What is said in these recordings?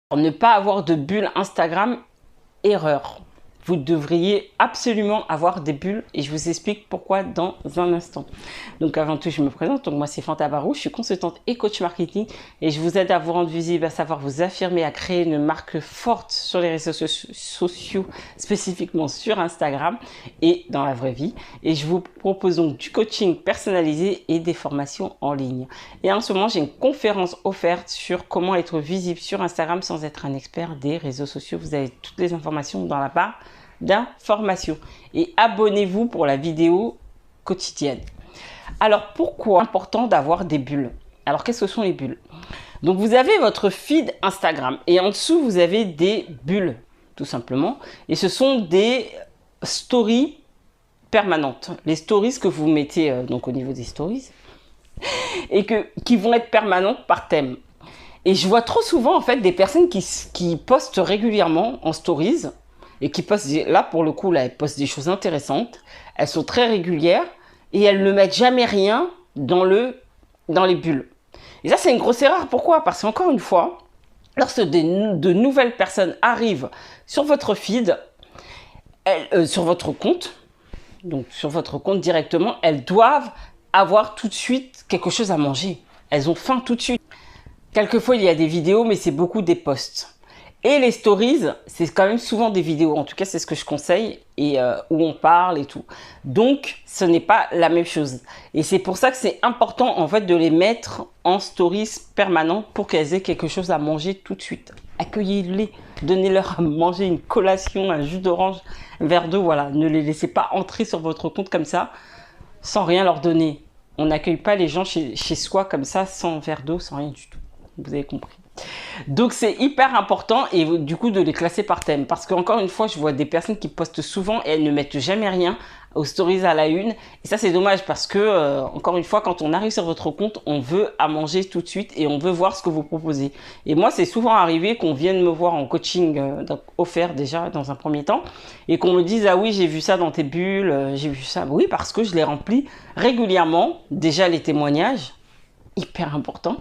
Pour ne pas avoir de bulles Instagram, erreur. Vous devriez absolument avoir des bulles et je vous explique pourquoi dans un instant. Donc avant tout, je me présente. Donc moi, c'est Fanta Barou, je suis consultante et coach marketing et je vous aide à vous rendre visible, à savoir vous affirmer, à créer une marque forte sur les réseaux sociaux, spécifiquement sur Instagram et dans la vraie vie. Et je vous propose donc du coaching personnalisé et des formations en ligne. Et en ce moment, j'ai une conférence offerte sur comment être visible sur Instagram sans être un expert des réseaux sociaux. Vous avez toutes les informations dans la barre d'informations et abonnez-vous pour la vidéo quotidienne. Alors pourquoi important d'avoir des bulles? Alors qu'est-ce que sont les bulles? Donc vous avez votre feed Instagram et en dessous vous avez des bulles tout simplement et ce sont des stories permanentes. Les stories que vous mettez donc au niveau des stories et qui vont être permanentes par thème. Et je vois trop souvent en fait des personnes qui postent régulièrement en stories et qui postent, là pour le coup, là, elles postent des choses intéressantes, elles sont très régulières et elles ne mettent jamais rien dans les bulles. Et ça, c'est une grosse erreur. Pourquoi? Parce qu'encore une fois, lorsque de nouvelles personnes arrivent sur votre feed, sur votre compte, donc sur votre compte directement, elles doivent avoir tout de suite quelque chose à manger. Elles ont faim tout de suite. Quelquefois, il y a des vidéos, mais c'est beaucoup des posts. Et les stories, c'est quand même souvent des vidéos. En tout cas, c'est ce que je conseille et où on parle et tout. Donc, ce n'est pas la même chose. Et c'est pour ça que c'est important, en fait, de les mettre en stories permanentes pour qu'elles aient quelque chose à manger tout de suite. Accueillez-les, donnez-leur à manger une collation, un jus d'orange, un verre d'eau, voilà. Ne les laissez pas entrer sur votre compte comme ça, sans rien leur donner. On n'accueille pas les gens chez soi comme ça, sans verre d'eau, sans rien du tout. Vous avez compris. Donc c'est hyper important et du coup de les classer par thème parce qu'encore une fois je vois des personnes qui postent souvent et elles ne mettent jamais rien aux stories à la une et ça c'est dommage parce que encore une fois quand on arrive sur votre compte on veut à manger tout de suite et on veut voir ce que vous proposez et moi c'est souvent arrivé qu'on vienne me voir en coaching offert déjà dans un premier temps et qu'on me dise ah oui j'ai vu ça dans tes bulles, j'ai vu ça, oui parce que je les remplis régulièrement, déjà les témoignages hyper important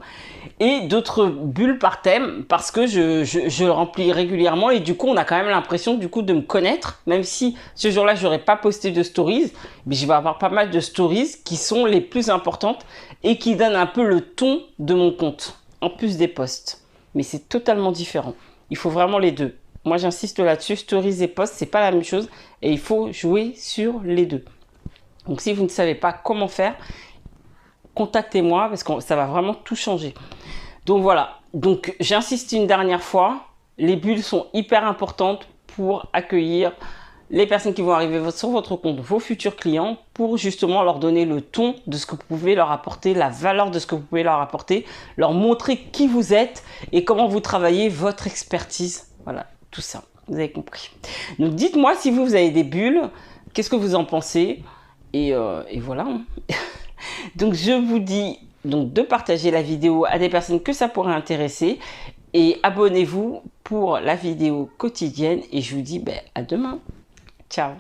et d'autres bulles par thème parce que je le remplis régulièrement et du coup on a quand même l'impression du coup de me connaître même si ce jour-là j'aurais pas posté de stories mais je vais avoir pas mal de stories qui sont les plus importantes et qui donnent un peu le ton de mon compte en plus des posts mais c'est totalement différent, il faut vraiment les deux. Moi j'insiste là-dessus, stories et posts c'est pas la même chose et il faut jouer sur les deux. Donc si vous ne savez pas comment faire, contactez-moi parce que ça va vraiment tout changer. Donc voilà, donc j'insiste une dernière fois, les bulles sont hyper importantes pour accueillir les personnes qui vont arriver sur votre compte, vos futurs clients, pour justement leur donner le ton de ce que vous pouvez leur apporter, la valeur de ce que vous pouvez leur apporter, leur montrer qui vous êtes et comment vous travaillez votre expertise. Voilà, tout ça, vous avez compris. Donc dites-moi si vous avez des bulles, qu'est-ce que vous en pensez et voilà. Donc je vous dis donc de partager la vidéo à des personnes que ça pourrait intéresser et abonnez-vous pour la vidéo quotidienne et je vous dis à demain. Ciao.